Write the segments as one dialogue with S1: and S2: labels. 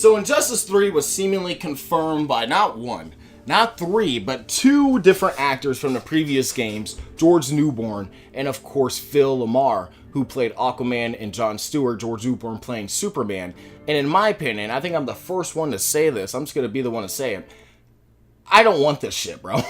S1: So Injustice 3 was seemingly confirmed by not one, not three, but two different actors from the previous games, George Newbern and of course Phil Lamar, who played Aquaman, and Jon Stewart, George Newbern playing Superman. And in my opinion, I think I'm the first one to say this, I'm just going to be the one to say it, I don't want this shit, bro.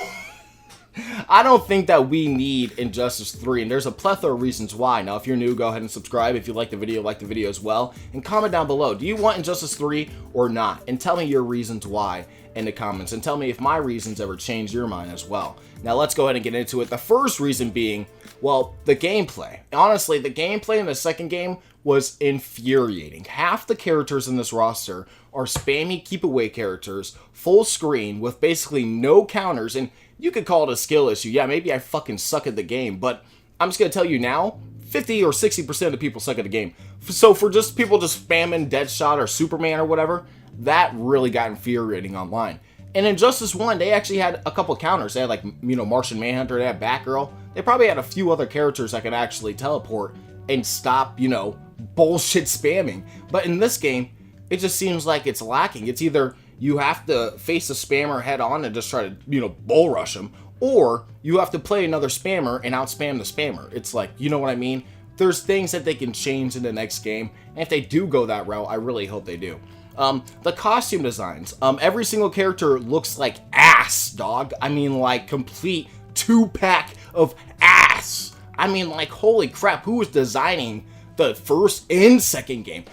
S1: I don't think that we need Injustice 3, and there's a plethora of reasons why. Now, if you're new, go ahead and subscribe. If you like the video as well. And comment down below, do you want Injustice 3 or not? And tell me your reasons why in the comments. And tell me if my reasons ever change your mind as well. Now, let's go ahead and get into it. The first reason being, well, the gameplay. Honestly, the gameplay in the second game was infuriating. Half the characters in this roster are spammy keep-away characters, full screen, with basically no counters, and you could call it a skill issue. Yeah, maybe I fucking suck at the game, but I'm just going to tell you now, 50 or 60% of people suck at the game. So for just people just spamming Deadshot or Superman or whatever, that really got infuriating online. In Injustice 1, they actually had a couple counters. They had, like, you know, Martian Manhunter, they had Batgirl. They probably had a few other characters that could actually teleport and stop, you know, bullshit spamming. But in this game, it just seems like it's lacking. It's either you have to face a spammer head on and just try to, you know, bull rush them, or you have to play another spammer and outspam the spammer. It's like, you know what I mean? There's things that they can change in the next game, and if they do go that route, I really hope they do. The costume designs. Every single character looks like ass, dog. I mean, like, complete two-pack of ass. I mean, like, holy crap, who was designing the first and second game?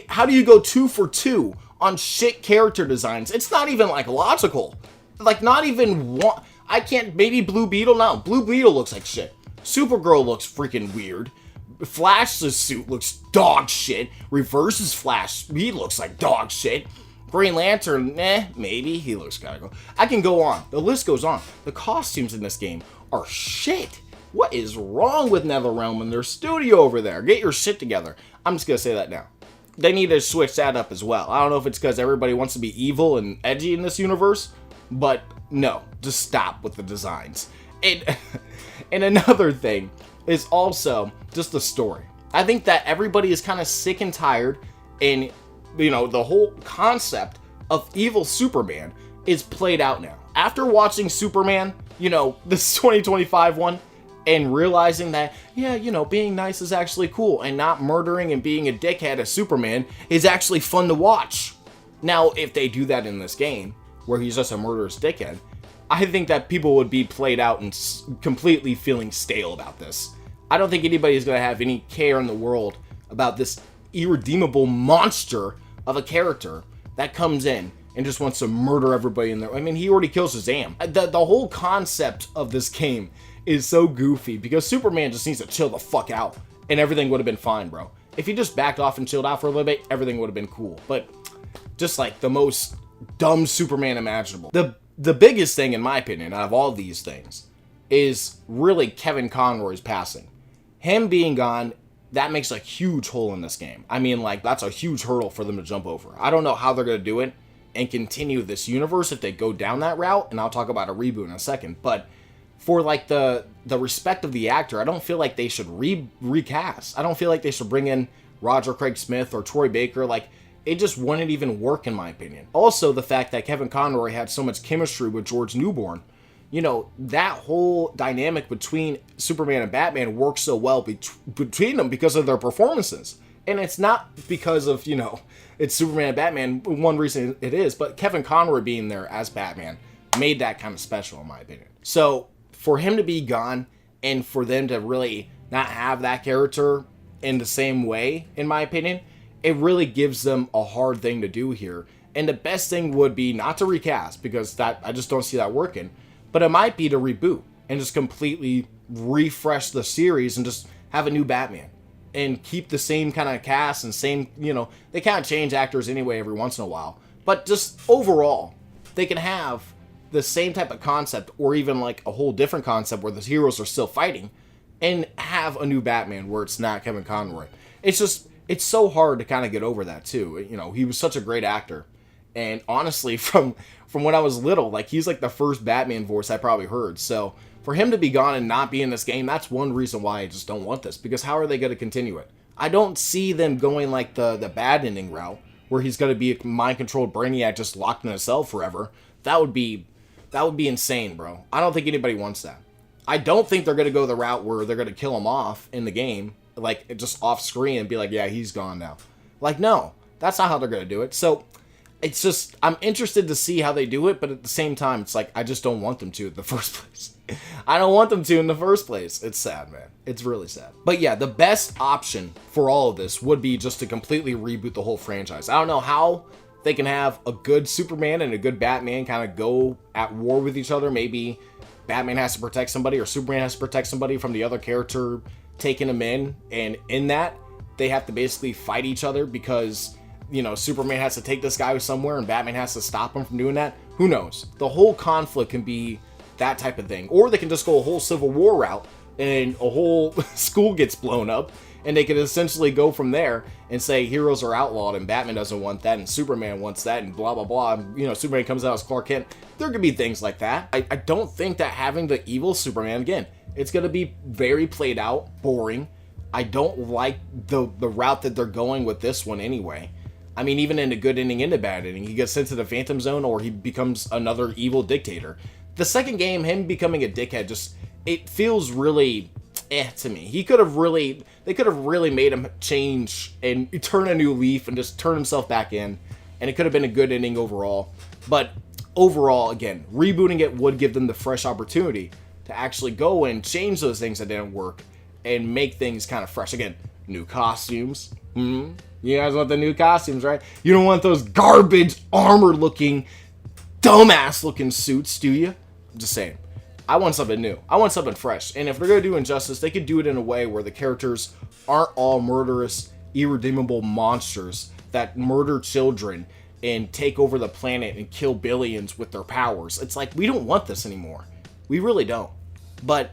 S1: How do you go 2 for 2 on shit character designs? It's not even, like, logical. Like, not even one. I can't. Maybe Blue Beetle? No, Blue Beetle looks like shit. Supergirl looks freaking weird. Flash's suit looks dog shit. Reverse's Flash, he looks like dog shit. Green Lantern, maybe. He looks kinda cool. I can go on. The list goes on. The costumes in this game are shit. What is wrong with NetherRealm and their studio over there? Get your shit together. I'm just gonna say that now. They need to switch that up as well. I don't know if it's because everybody wants to be evil and edgy in this universe, but no, just stop with the designs. And another thing is also just the story. I think that everybody is kind of sick and tired, and, you know, the whole concept of evil Superman is played out now. After watching Superman, you know, this 2025 one, and realizing that, yeah, you know, being nice is actually cool, and not murdering and being a dickhead as Superman is actually fun to watch. Now, if they do that in this game, where he's just a murderous dickhead, I think that people would be played out and completely feeling stale about this. I don't think anybody's going to have any care in the world about this irredeemable monster of a character that comes in and just wants to murder everybody in there. I mean, he already kills Shazam. The whole concept of this game is so goofy because Superman just needs to chill the fuck out and everything would have been fine, bro. If he just backed off and chilled out for a little bit, everything would have been cool. But just like the most dumb Superman imaginable. The biggest thing, in my opinion, out of all these things, is really Kevin Conroy's passing. Him being gone, that makes a huge hole in this game. I mean, like, that's a huge hurdle for them to jump over. I don't know how they're going to do it and continue this universe if they go down that route, and I'll talk about a reboot in a second, but for, like, the respect of the actor, I don't feel like they should recast. I don't feel like they should bring in Roger Craig Smith or Troy Baker. Like, it just wouldn't even work, in my opinion. Also, the fact that Kevin Conroy had so much chemistry with George Newbern, you know, that whole dynamic between Superman and Batman works so well between them because of their performances. And it's not because of, you know, it's Superman and Batman, one reason it is, but Kevin Conroy being there as Batman made that kind of special, in my opinion. So, for him to be gone, and for them to really not have that character in the same way, in my opinion, it really gives them a hard thing to do here. And the best thing would be not to recast, because that I just don't see that working. But it might be to reboot and just completely refresh the series and just have a new Batman. And keep the same kind of cast and same, you know, they kind of change actors anyway every once in a while. But just overall, they can have the same type of concept, or even like a whole different concept where the heroes are still fighting, and have a new Batman where it's not Kevin Conroy. It's just, it's so hard to kind of get over that too. You know, he was such a great actor. And honestly, from when I was little, like, he's like the first Batman voice I probably heard. So for him to be gone and not be in this game, that's one reason why I just don't want this. Because how are they going to continue it? I don't see them going like the bad ending route, where he's going to be a mind-controlled Brainiac just locked in a cell forever. That would be insane, bro. I don't think anybody wants that. I don't think they're going to go the route where they're going to kill him off in the game, like just off screen and be like, yeah, he's gone now. Like, no, that's not how they're going to do it. So it's just, I'm interested to see how they do it, but at the same time, it's like, I just don't want them to in the first place. I don't want them to in the first place. It's sad, man. It's really sad. But yeah, the best option for all of this would be just to completely reboot the whole franchise. I don't know how they can have a good Superman and a good Batman kind of go at war with each other. Maybe Batman has to protect somebody or Superman has to protect somebody from the other character taking him in. And in that, they have to basically fight each other because, you know, Superman has to take this guy somewhere and Batman has to stop him from doing that. Who knows? The whole conflict can be that type of thing. Or they can just go a whole Civil War route and a whole school gets blown up. And they could essentially go from there and say heroes are outlawed and Batman doesn't want that and Superman wants that and blah, blah, blah. And, you know, Superman comes out as Clark Kent. There could be things like that. I don't think that having the evil Superman, again, it's going to be very played out, boring. I don't like the route that they're going with this one anyway. I mean, even in a good inning and a bad inning, he gets sent to the Phantom Zone or he becomes another evil dictator. The second game, him becoming a dickhead, just, it feels really to me. They could have really made him change and turn a new leaf and just turn himself back in, and it could have been a good inning overall. But overall, again, rebooting it would give them the fresh opportunity to actually go and change those things that didn't work and make things kind of fresh. Again, new costumes. You guys want the new costumes, right? You don't want those garbage armor-looking, dumbass-looking suits, do you? I'm just saying. I want something new. I want something fresh. And if they're going to do Injustice, they could do it in a way where the characters aren't all murderous, irredeemable monsters that murder children and take over the planet and kill billions with their powers. It's like, we don't want this anymore. We really don't. But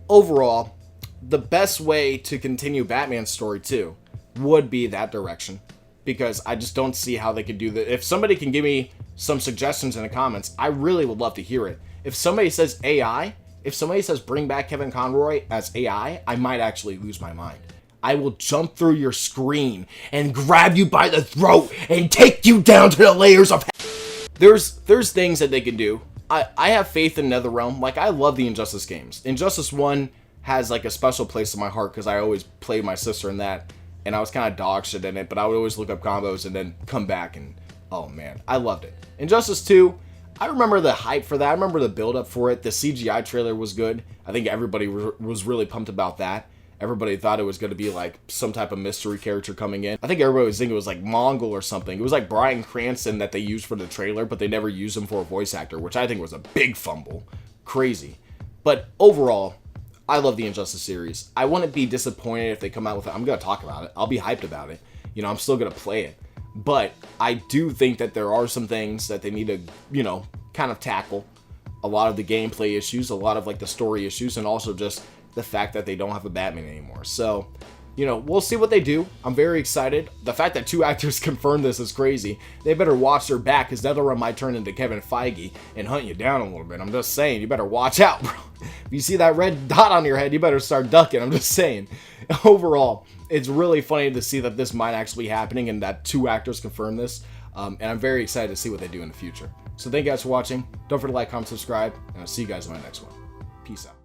S1: overall, the best way to continue Batman's story too would be that direction, because I just don't see how they could do that. If somebody can give me some suggestions in the comments, I really would love to hear it. If somebody says AI, if somebody says bring back Kevin Conroy as AI, I might actually lose my mind. I will jump through your screen and grab you by the throat and take you down to the layers of hell. There's things that they can do. I have faith in NetherRealm. Like, I love the Injustice games. Injustice 1 has like a special place in my heart because I always played my sister in that, and I was kind of dog shit in it, but I would always look up combos and then come back and, oh man, I loved it. Injustice 2, I remember the hype for that. I remember the build up for it. The CGI trailer was good. I think everybody was really pumped about that. Everybody thought it was going to be like some type of mystery character coming in. I think everybody was thinking it was like Mongol or something. It was like Bryan Cranston that they used for the trailer, but they never used him for a voice actor, which I think was a big fumble. Crazy. But overall, I love the Injustice series. I wouldn't be disappointed if they come out with it. I'm going to talk about it. I'll be hyped about it. You know, I'm still going to play it. But I do think that there are some things that they need to, you know, kind of tackle. A lot of the gameplay issues, a lot of like the story issues, and also just the fact that they don't have a Batman anymore. So, you know, we'll see what they do. I'm very excited. The fact that 2 actors confirmed this is crazy. They better watch their back, because NetherRealm might turn into Kevin Feige and hunt you down a little bit. I'm just saying, you better watch out, bro. If you see that red dot on your head, you better start ducking. I'm just saying. Overall, it's really funny to see that this might actually be happening and that 2 actors confirmed this. And I'm very excited to see what they do in the future. So thank you guys for watching. Don't forget to like, comment, subscribe, and I'll see you guys in my next one. Peace out.